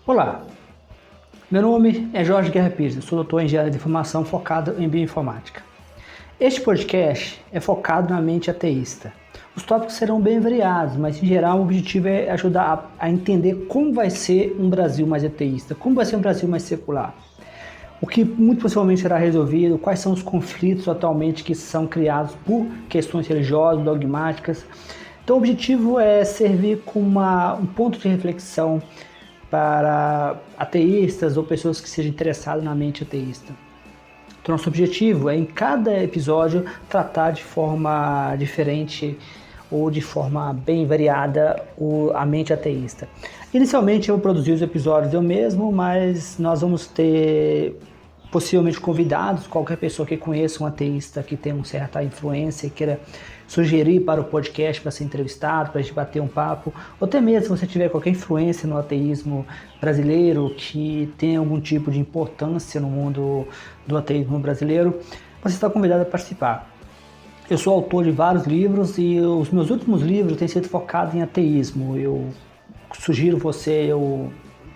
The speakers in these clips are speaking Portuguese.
Olá, meu nome é Jorge Guerra Pires, sou doutor em engenharia de informação focado em bioinformática. Este podcast é focado na mente ateísta. Os tópicos serão bem variados, mas em geral o objetivo é ajudar a entender como vai ser um Brasil mais ateísta, como vai ser um Brasil mais secular. O que muito possivelmente será resolvido, quais são os conflitos atualmente que são criados por questões religiosas, dogmáticas. Então o objetivo é servir como um ponto de reflexão para ateístas ou pessoas que sejam interessadas na mente ateísta. Então, nosso objetivo é, em cada episódio, tratar de forma diferente ou de forma bem variada a mente ateísta. Inicialmente, eu vou produzir os episódios eu mesmo, mas nós vamos ter possivelmente convidados, qualquer pessoa que conheça um ateísta que tem uma certa influência e queira sugerir para o podcast para ser entrevistado, para a gente bater um papo, ou até mesmo se você tiver qualquer influência no ateísmo brasileiro que tem algum tipo de importância no mundo do ateísmo brasileiro, você está convidado a participar. Eu sou autor de vários livros e os meus últimos livros têm sido focados em ateísmo. Eu sugiro eu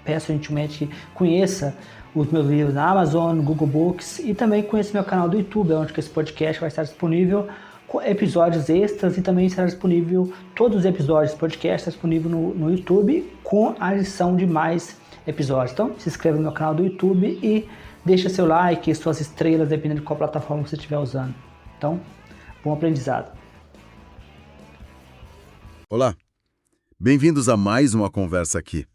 peço gentilmente que conheça os meus livros na Amazon, no Google Books e também conheça meu canal do YouTube, onde esse podcast vai estar disponível com episódios extras e também será disponível, todos os episódios do podcast estão disponíveis no YouTube com a adição de mais episódios. Então se inscreva no meu canal do YouTube e deixa seu like e suas estrelas, dependendo de qual plataforma você estiver usando. Então, bom aprendizado. Olá, bem-vindos a mais uma conversa aqui.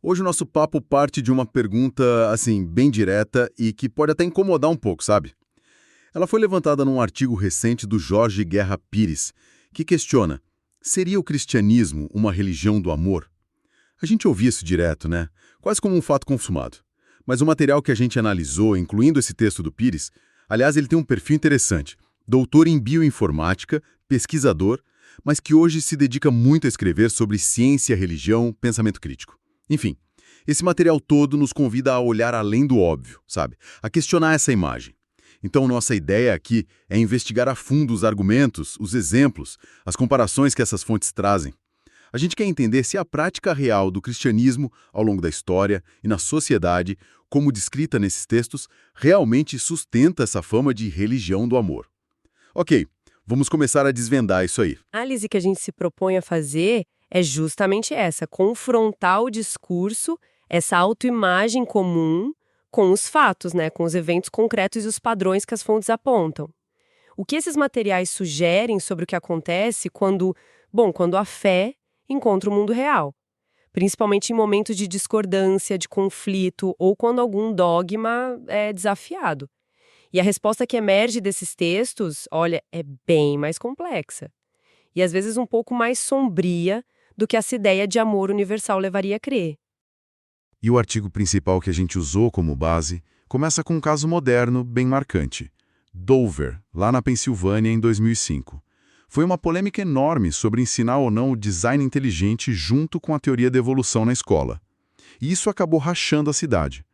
Hoje o nosso papo parte de uma pergunta, assim, bem direta e que pode até incomodar um pouco, sabe? Ela foi levantada num artigo recente do Jorge Guerra Pires, que questiona: seria o cristianismo uma religião do amor? A gente ouve isso direto, né? Quase como um fato consumado. Mas o material que a gente analisou, incluindo esse texto do Pires, aliás, ele tem um perfil interessante. Doutor em bioinformática, pesquisador, mas que hoje se dedica muito a escrever sobre ciência, religião, pensamento crítico. Enfim, esse material todo nos convida a olhar além do óbvio, sabe? A questionar essa imagem. Então, nossa ideia aqui é investigar a fundo os argumentos, os exemplos, as comparações que essas fontes trazem. A gente quer entender se a prática real do cristianismo ao longo da história e na sociedade, como descrita nesses textos, realmente sustenta essa fama de religião do amor. Ok, vamos começar a desvendar isso aí. A análise que a gente se propõe a fazer é justamente essa, confrontar o discurso, essa autoimagem comum com os fatos, né, com os eventos concretos e os padrões que as fontes apontam. O que esses materiais sugerem sobre o que acontece quando a fé encontra o mundo real, principalmente em momentos de discordância, de conflito ou quando algum dogma é desafiado. E a resposta que emerge desses textos, olha, é bem mais complexa. E às vezes um pouco mais sombria do que essa ideia de amor universal levaria a crer. E o artigo principal que a gente usou como base começa com um caso moderno bem marcante. Dover, lá na Pensilvânia, em 2005. Foi uma polêmica enorme sobre ensinar ou não o design inteligente junto com a teoria da evolução na escola. E isso acabou rachando a cidade.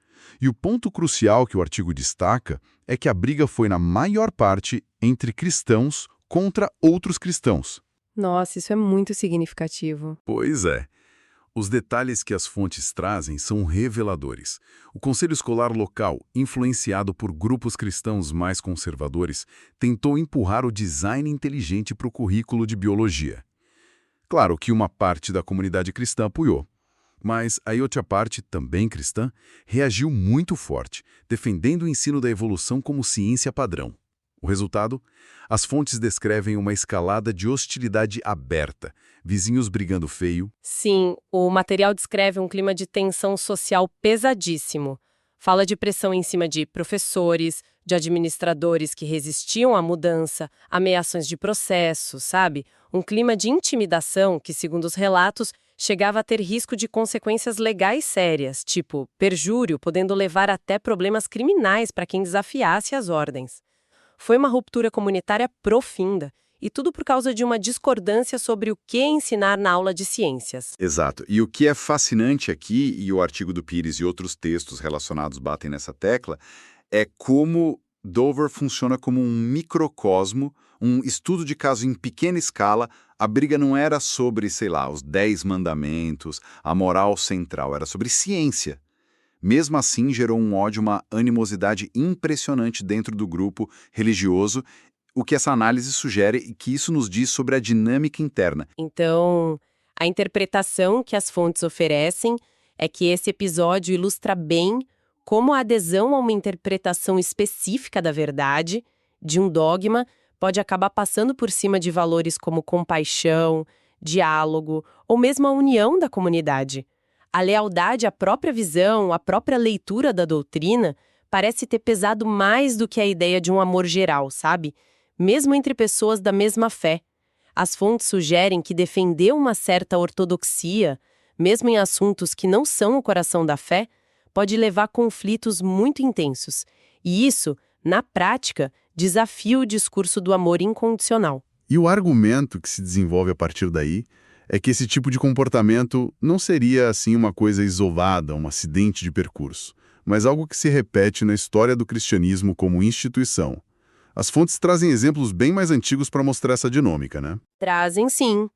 E o ponto crucial que o artigo destaca é que a briga foi, na maior parte, entre cristãos contra outros cristãos. Nossa, isso é muito significativo. Pois é. Os detalhes que as fontes trazem são reveladores. O Conselho Escolar Local, influenciado por grupos cristãos mais conservadores, tentou empurrar o design inteligente para o currículo de biologia. Claro que uma parte da comunidade cristã apoiou. Mas a outra parte, também cristã, reagiu muito forte, defendendo o ensino da evolução como ciência padrão. O resultado? As fontes descrevem uma escalada de hostilidade aberta, vizinhos brigando feio. Sim, o material descreve um clima de tensão social pesadíssimo. Fala de pressão em cima de professores, de administradores que resistiam à mudança, ameaças de processo, sabe? Um clima de intimidação que, segundo os relatos, chegava a ter risco de consequências legais sérias, tipo perjúrio, podendo levar até problemas criminais para quem desafiasse as ordens. Foi uma ruptura comunitária profunda, e tudo por causa de uma discordância sobre o que ensinar na aula de ciências. Exato. E o que é fascinante aqui, e o artigo do Pires e outros textos relacionados batem nessa tecla, é como Dover funciona como um microcosmo, um estudo de caso em pequena escala, A briga não era sobre, sei lá, os 10 mandamentos, a moral central, era sobre ciência. Mesmo assim, gerou um ódio, uma animosidade impressionante dentro do grupo religioso, o que essa análise sugere e que isso nos diz sobre a dinâmica interna. Então, a interpretação que as fontes oferecem é que esse episódio ilustra bem como a adesão a uma interpretação específica da verdade, de um dogma, pode acabar passando por cima de valores como compaixão, diálogo ou mesmo a união da comunidade. A lealdade à própria visão, à própria leitura da doutrina, parece ter pesado mais do que a ideia de um amor geral, sabe? Mesmo entre pessoas da mesma fé. As fontes sugerem que defender uma certa ortodoxia, mesmo em assuntos que não são o coração da fé, pode levar a conflitos muito intensos. E isso, na prática, desafia o discurso do amor incondicional. E o argumento que se desenvolve a partir daí é que esse tipo de comportamento não seria, assim, uma coisa isolada, um acidente de percurso, mas algo que se repete na história do cristianismo como instituição. As fontes trazem exemplos bem mais antigos para mostrar essa dinâmica, né? Trazem, sim.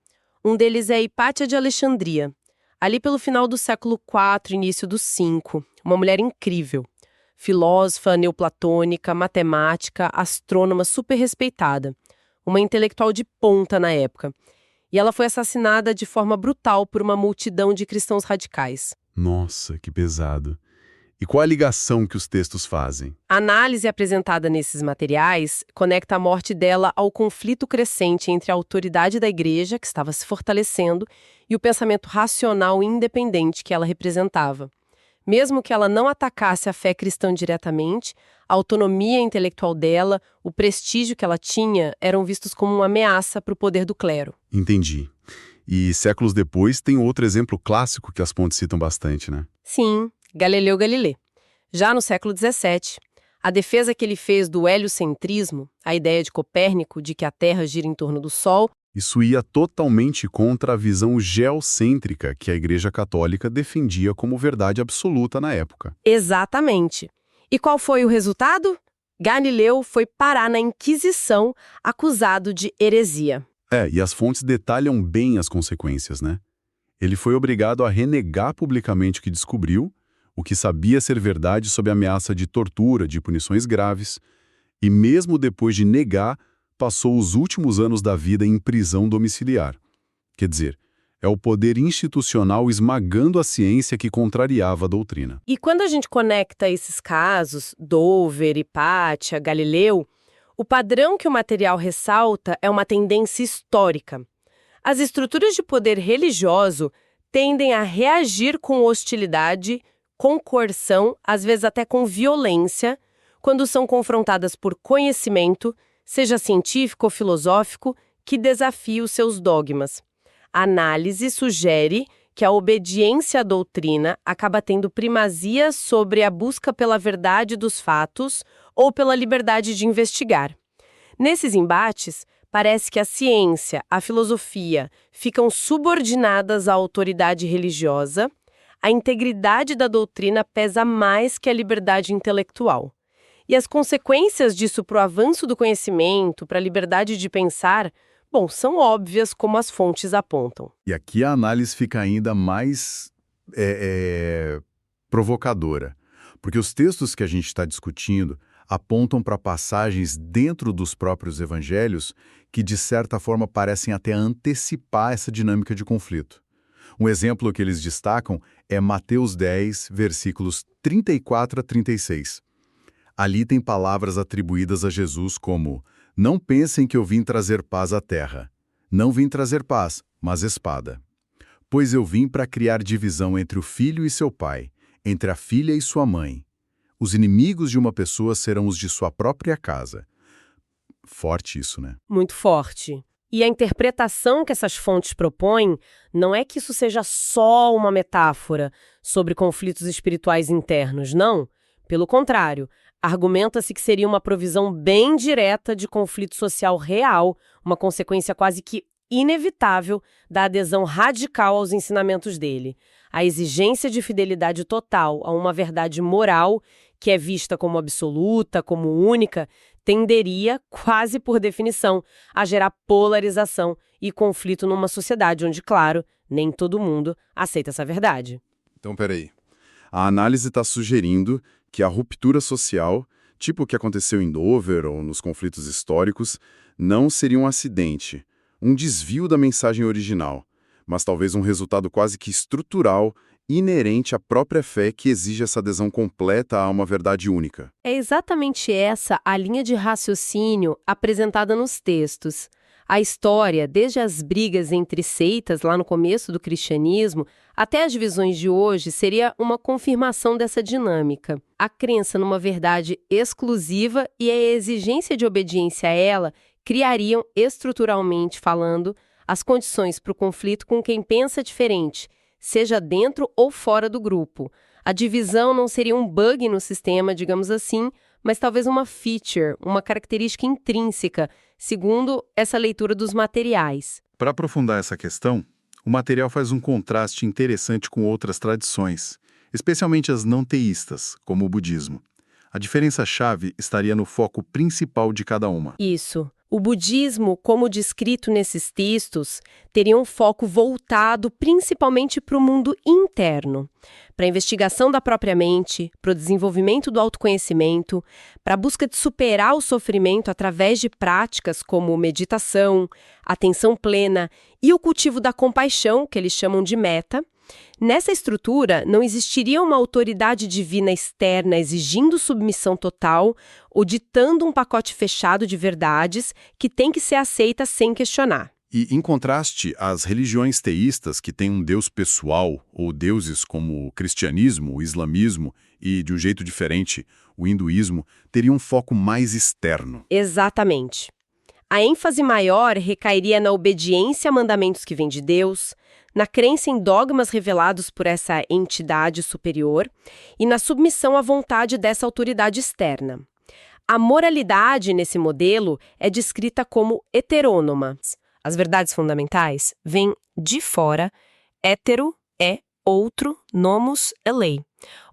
Um deles é Hipátia de Alexandria. Ali pelo final do século IV, início do V, uma mulher incrível. Filósofa, neoplatônica, matemática, astrônoma super respeitada. Uma intelectual de ponta na época. E ela foi assassinada de forma brutal por uma multidão de cristãos radicais. Nossa, que pesado. E qual a ligação que os textos fazem? A análise apresentada nesses materiais conecta a morte dela ao conflito crescente entre a autoridade da igreja, que estava se fortalecendo, e o pensamento racional e independente que ela representava. Mesmo que ela não atacasse a fé cristã diretamente, a autonomia intelectual dela, o prestígio que ela tinha, eram vistos como uma ameaça para o poder do clero. Entendi. E séculos depois tem outro exemplo clássico que as fontes citam bastante, né? Sim, Galileu Galilei. Já no século XVII, a defesa que ele fez do heliocentrismo, a ideia de Copérnico de que a Terra gira em torno do Sol, Isso ia totalmente contra a visão geocêntrica que a Igreja Católica defendia como verdade absoluta na época. exatamente. E qual foi o resultado? Galileu foi parar na Inquisição, acusado de heresia. E as fontes detalham bem as consequências, né? Ele foi obrigado a renegar publicamente o que descobriu, o que sabia ser verdade sob ameaça de tortura, de punições graves, e mesmo depois de negar, passou os últimos anos da vida em prisão domiciliar. Quer dizer, é o poder institucional esmagando a ciência que contrariava a doutrina. E quando a gente conecta esses casos, Dover, Hipátia, Galileu, o padrão que o material ressalta é uma tendência histórica. As estruturas de poder religioso tendem a reagir com hostilidade, com coerção, às vezes até com violência, quando são confrontadas por conhecimento, seja científico ou filosófico, que desafia os seus dogmas. A análise sugere que a obediência à doutrina acaba tendo primazia sobre a busca pela verdade dos fatos ou pela liberdade de investigar. Nesses embates, parece que a ciência, a filosofia ficam subordinadas à autoridade religiosa, a integridade da doutrina pesa mais que a liberdade intelectual. E as consequências disso para o avanço do conhecimento, para a liberdade de pensar, são óbvias como as fontes apontam. E aqui a análise fica ainda mais provocadora, porque os textos que a gente está discutindo apontam para passagens dentro dos próprios evangelhos que, de certa forma, parecem até antecipar essa dinâmica de conflito. Um exemplo que eles destacam é Mateus 10, versículos 34 a 36. Ali tem palavras atribuídas a Jesus como: "Não pensem que eu vim trazer paz à terra. Não vim trazer paz, mas espada. Pois eu vim para criar divisão entre o filho e seu pai, entre a filha e sua mãe. Os inimigos de uma pessoa serão os de sua própria casa." Forte isso, né? Muito forte. E a interpretação que essas fontes propõem não é que isso seja só uma metáfora sobre conflitos espirituais internos, não. Pelo contrário, argumenta-se que seria uma provisão bem direta de conflito social real, uma consequência quase que inevitável da adesão radical aos ensinamentos dele. A exigência de fidelidade total a uma verdade moral, que é vista como absoluta, como única, tenderia, quase por definição, a gerar polarização e conflito numa sociedade onde, claro, nem todo mundo aceita essa verdade. Então, peraí. A análise está sugerindo que a ruptura social, tipo o que aconteceu em Dover ou nos conflitos históricos, não seria um acidente, um desvio da mensagem original, mas talvez um resultado quase que estrutural, inerente à própria fé que exige essa adesão completa a uma verdade única. É exatamente essa a linha de raciocínio apresentada nos textos. A história, desde as brigas entre seitas lá no começo do cristianismo, até as divisões de hoje, seria uma confirmação dessa dinâmica. A crença numa verdade exclusiva e a exigência de obediência a ela criariam, estruturalmente falando, as condições para o conflito com quem pensa diferente, seja dentro ou fora do grupo. A divisão não seria um bug no sistema, digamos assim, mas talvez uma feature, uma característica intrínseca, segundo essa leitura dos materiais. Para aprofundar essa questão, o material faz um contraste interessante com outras tradições, especialmente as não teístas, como o budismo. A diferença-chave estaria no foco principal de cada uma. Isso. O budismo, como descrito nesses textos, teria um foco voltado principalmente para o mundo interno, para a investigação da própria mente, para o desenvolvimento do autoconhecimento, para a busca de superar o sofrimento através de práticas como meditação, atenção plena e o cultivo da compaixão, que eles chamam de metta. Nessa estrutura, não existiria uma autoridade divina externa exigindo submissão total ou ditando um pacote fechado de verdades que tem que ser aceita sem questionar. E, em contraste, as religiões teístas que têm um deus pessoal, ou deuses como o cristianismo, o islamismo e, de um jeito diferente, o hinduísmo, teriam um foco mais externo. Exatamente. A ênfase maior recairia na obediência a mandamentos que vêm de Deus, na crença em dogmas revelados por essa entidade superior e na submissão à vontade dessa autoridade externa. A moralidade nesse modelo é descrita como heterônoma. As verdades fundamentais vêm de fora, hétero é outro, nomos é lei.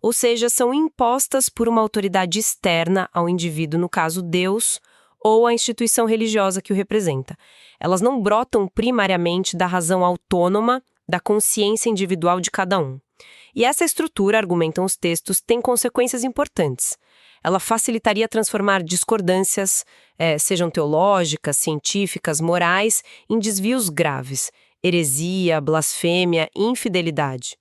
Ou seja, são impostas por uma autoridade externa ao indivíduo, no caso Deus, ou a instituição religiosa que o representa. Elas não brotam primariamente da razão autônoma da consciência individual de cada um. E essa estrutura, argumentam os textos, tem consequências importantes. Ela facilitaria transformar discordâncias, sejam teológicas, científicas, morais, em desvios graves, heresia, blasfêmia, infidelidade.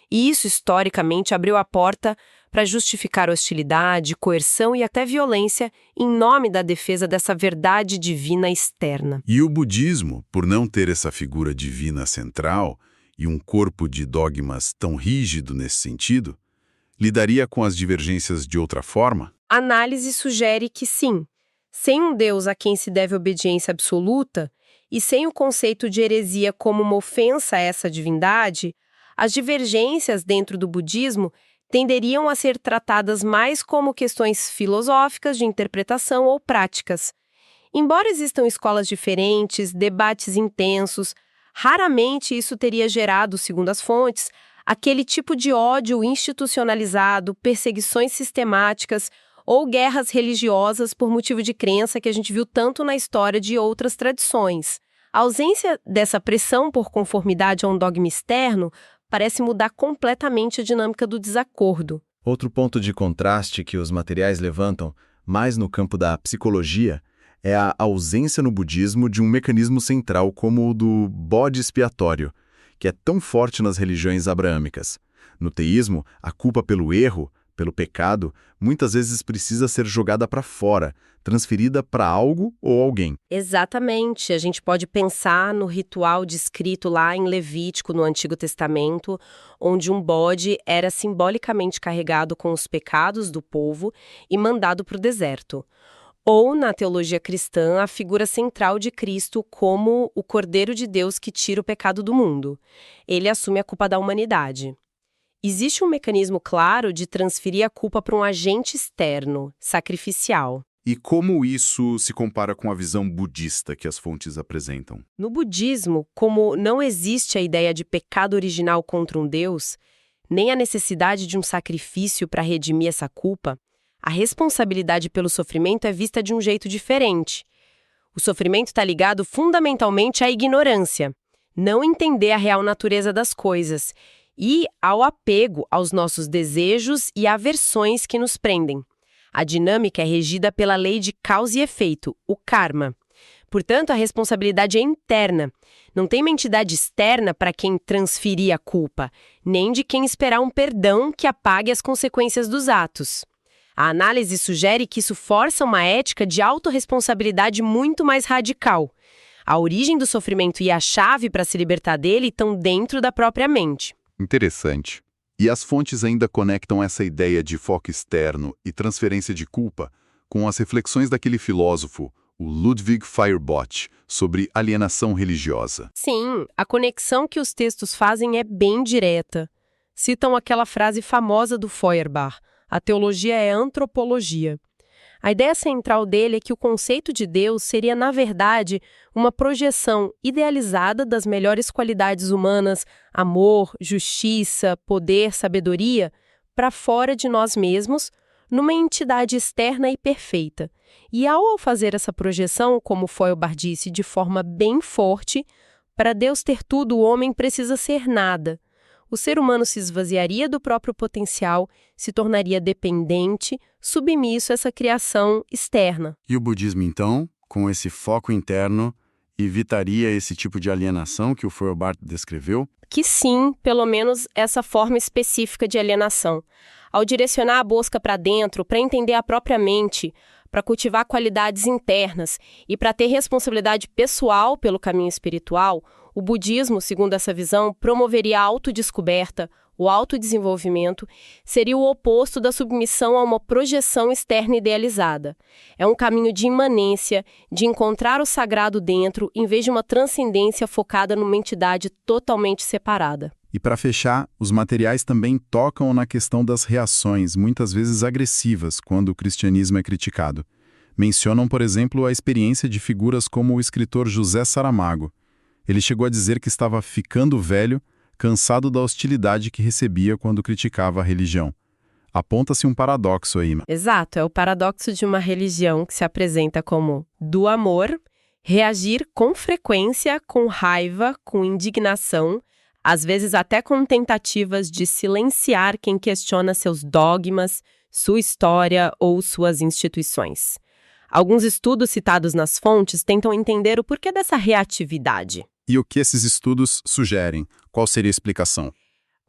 E isso, historicamente, abriu a porta para justificar hostilidade, coerção e até violência em nome da defesa dessa verdade divina externa. E o budismo, por não ter essa figura divina central e um corpo de dogmas tão rígido nesse sentido, lidaria com as divergências de outra forma? A análise sugere que sim. Sem um Deus a quem se deve obediência absoluta e sem o conceito de heresia como uma ofensa a essa divindade, as divergências dentro do budismo tenderiam a ser tratadas mais como questões filosóficas de interpretação ou práticas. Embora existam escolas diferentes, debates intensos, raramente isso teria gerado, segundo as fontes, aquele tipo de ódio institucionalizado, perseguições sistemáticas ou guerras religiosas por motivo de crença que a gente viu tanto na história de outras tradições. A ausência dessa pressão por conformidade a um dogma externo parece mudar completamente a dinâmica do desacordo. Outro ponto de contraste que os materiais levantam, mais no campo da psicologia, é a ausência no budismo de um mecanismo central como o do bode expiatório, que é tão forte nas religiões abraâmicas. No teísmo, a culpa pelo erro, pelo pecado, muitas vezes precisa ser jogada para fora, transferida para algo ou alguém. Exatamente. A gente pode pensar no ritual descrito lá em Levítico, no Antigo Testamento, onde um bode era simbolicamente carregado com os pecados do povo e mandado para o deserto. Ou, na teologia cristã, a figura central de Cristo como o Cordeiro de Deus que tira o pecado do mundo. Ele assume a culpa da humanidade. Existe um mecanismo claro de transferir a culpa para um agente externo, sacrificial. E como isso se compara com a visão budista que as fontes apresentam? No budismo, como não existe a ideia de pecado original contra um deus, nem a necessidade de um sacrifício para redimir essa culpa, a responsabilidade pelo sofrimento é vista de um jeito diferente. O sofrimento está ligado fundamentalmente à ignorância, não entender a real natureza das coisas, e ao apego aos nossos desejos e aversões que nos prendem. A dinâmica é regida pela lei de causa e efeito, o karma. Portanto, a responsabilidade é interna. Não tem uma entidade externa para quem transferir a culpa, nem de quem esperar um perdão que apague as consequências dos atos. A análise sugere que isso força uma ética de autorresponsabilidade muito mais radical. A origem do sofrimento e a chave para se libertar dele estão dentro da própria mente. Interessante. E as fontes ainda conectam essa ideia de foco externo e transferência de culpa com as reflexões daquele filósofo, o Ludwig Feuerbach, sobre alienação religiosa. Sim, a conexão que os textos fazem é bem direta. Citam aquela frase famosa do Feuerbach: a teologia é antropologia. A ideia central dele é que o conceito de Deus seria, na verdade, uma projeção idealizada das melhores qualidades humanas, amor, justiça, poder, sabedoria, para fora de nós mesmos, numa entidade externa e perfeita. E ao fazer essa projeção, como Feuerbach disse, de forma bem forte, para Deus ter tudo, o homem precisa ser nada. O ser humano se esvaziaria do próprio potencial, se tornaria dependente, submisso a essa criação externa. E o budismo, então, com esse foco interno, evitaria esse tipo de alienação que o Feuerbach descreveu? Que sim, pelo menos essa forma específica de alienação. Ao direcionar a busca para dentro, para entender a própria mente, para cultivar qualidades internas e para ter responsabilidade pessoal pelo caminho espiritual, o budismo, segundo essa visão, promoveria a autodescoberta, o autodesenvolvimento, seria o oposto da submissão a uma projeção externa idealizada. É um caminho de imanência, de encontrar o sagrado dentro, em vez de uma transcendência focada numa entidade totalmente separada. E para fechar, os materiais também tocam na questão das reações, muitas vezes agressivas, quando o cristianismo é criticado. Mencionam, por exemplo, a experiência de figuras como o escritor José Saramago. Ele chegou a dizer que estava ficando velho, cansado da hostilidade que recebia quando criticava a religião. Aponta-se um paradoxo aí. Exato, é o paradoxo de uma religião que se apresenta como do amor, reagir com frequência, com raiva, com indignação, às vezes até com tentativas de silenciar quem questiona seus dogmas, sua história ou suas instituições. Alguns estudos citados nas fontes tentam entender o porquê dessa reatividade. E o que esses estudos sugerem? Qual seria a explicação?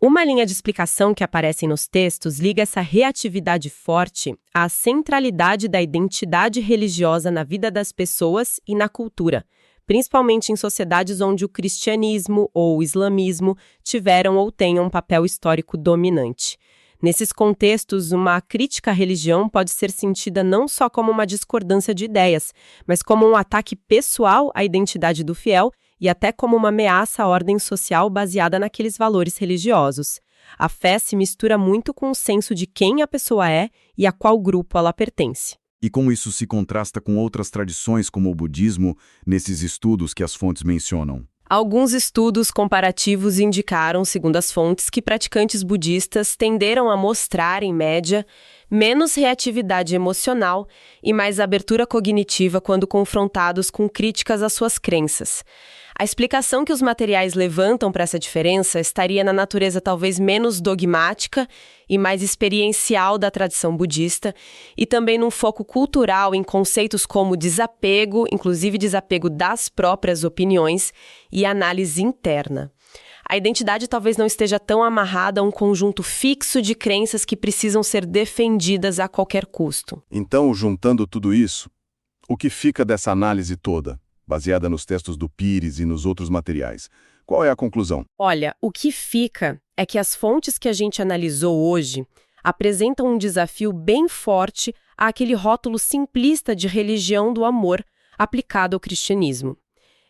Uma linha de explicação que aparece nos textos liga essa reatividade forte à centralidade da identidade religiosa na vida das pessoas e na cultura, principalmente em sociedades onde o cristianismo ou o islamismo tiveram ou tenham um papel histórico dominante. Nesses contextos, uma crítica à religião pode ser sentida não só como uma discordância de ideias, mas como um ataque pessoal à identidade do fiel e até como uma ameaça à ordem social baseada naqueles valores religiosos. A fé se mistura muito com o senso de quem a pessoa é e a qual grupo ela pertence. E como isso se contrasta com outras tradições como o budismo nesses estudos que as fontes mencionam? Alguns estudos comparativos indicaram, segundo as fontes, que praticantes budistas tenderam a mostrar, em média, menos reatividade emocional e mais abertura cognitiva quando confrontados com críticas às suas crenças. A explicação que os materiais levantam para essa diferença estaria na natureza talvez menos dogmática e mais experiencial da tradição budista e também num foco cultural em conceitos como desapego, inclusive desapego das próprias opiniões e análise interna. A identidade talvez não esteja tão amarrada a um conjunto fixo de crenças que precisam ser defendidas a qualquer custo. Então, juntando tudo isso, o que fica dessa análise toda, baseada nos textos do Pires e nos outros materiais? Qual é a conclusão? Olha, o que fica é que as fontes que a gente analisou hoje apresentam um desafio bem forte àquele rótulo simplista de religião do amor aplicado ao cristianismo.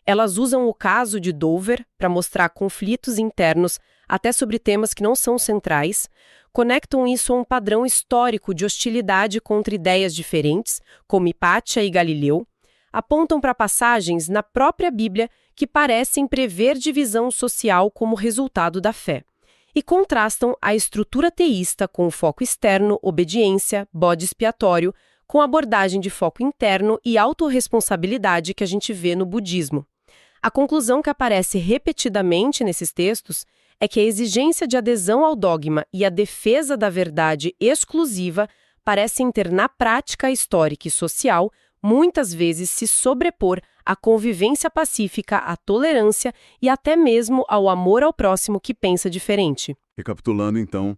Elas usam o caso de Dover para mostrar conflitos internos até sobre temas que não são centrais, conectam isso a um padrão histórico de hostilidade contra ideias diferentes, como Hipátia e Galileu, apontam para passagens na própria Bíblia que parecem prever divisão social como resultado da fé, e contrastam a estrutura teísta com o foco externo, obediência, bode expiatório, com a abordagem de foco interno e autorresponsabilidade que a gente vê no budismo. A conclusão que aparece repetidamente nesses textos é que a exigência de adesão ao dogma e a defesa da verdade exclusiva parecem ter na prática histórica e social muitas vezes se sobrepor à convivência pacífica, à tolerância e até mesmo ao amor ao próximo que pensa diferente. Recapitulando, então,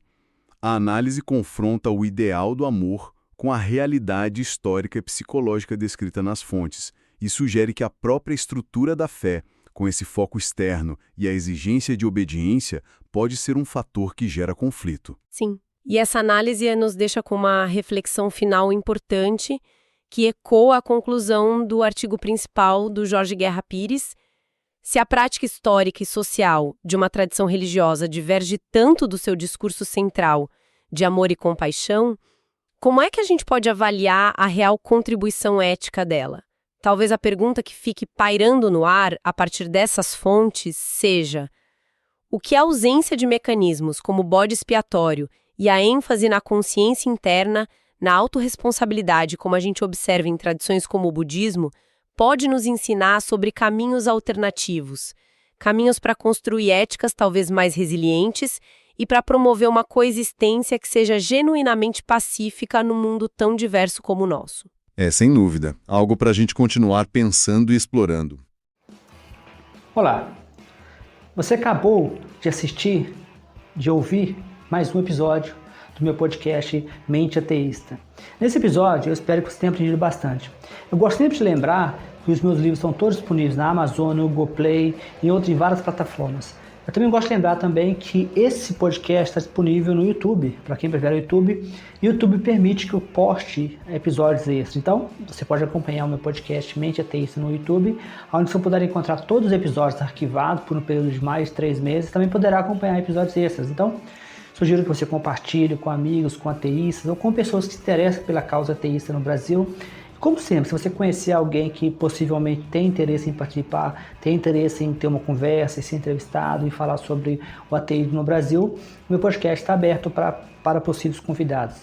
a análise confronta o ideal do amor com a realidade histórica e psicológica descrita nas fontes e sugere que a própria estrutura da fé, com esse foco externo e a exigência de obediência, pode ser um fator que gera conflito. Sim, e essa análise nos deixa com uma reflexão final importante que ecoa a conclusão do artigo principal do Jorge Guerra Pires. Se a prática histórica e social de uma tradição religiosa diverge tanto do seu discurso central de amor e compaixão, como é que a gente pode avaliar a real contribuição ética dela? Talvez a pergunta que fique pairando no ar a partir dessas fontes seja: o que a ausência de mecanismos como bode expiatório e a ênfase na consciência interna, na autorresponsabilidade, como a gente observa em tradições como o budismo, pode nos ensinar sobre caminhos alternativos, caminhos para construir éticas talvez mais resilientes e para promover uma coexistência que seja genuinamente pacífica num mundo tão diverso como o nosso? Sem dúvida. Algo para a gente continuar pensando e explorando. Olá, você acabou de assistir, de ouvir mais um episódio do meu podcast Mente Ateísta. Nesse episódio, eu espero que você tenha aprendido bastante. Eu gosto sempre de lembrar que os meus livros estão todos disponíveis na Amazon, no Google Play e em várias plataformas. Eu também gosto de lembrar também que esse podcast está disponível no YouTube, para quem prefere o YouTube. E o YouTube permite que eu poste episódios extras. Então, você pode acompanhar o meu podcast Mente Ateísta no YouTube, onde você poderá encontrar todos os episódios arquivados por um período de mais de 3 meses. Também poderá acompanhar episódios extras. Então, sugiro que você compartilhe com amigos, com ateístas ou com pessoas que se interessam pela causa ateísta no Brasil. Como sempre, se você conhecer alguém que possivelmente tem interesse em participar, tem interesse em ter uma conversa, em ser entrevistado e falar sobre o ateísmo no Brasil, meu podcast está aberto para possíveis convidados.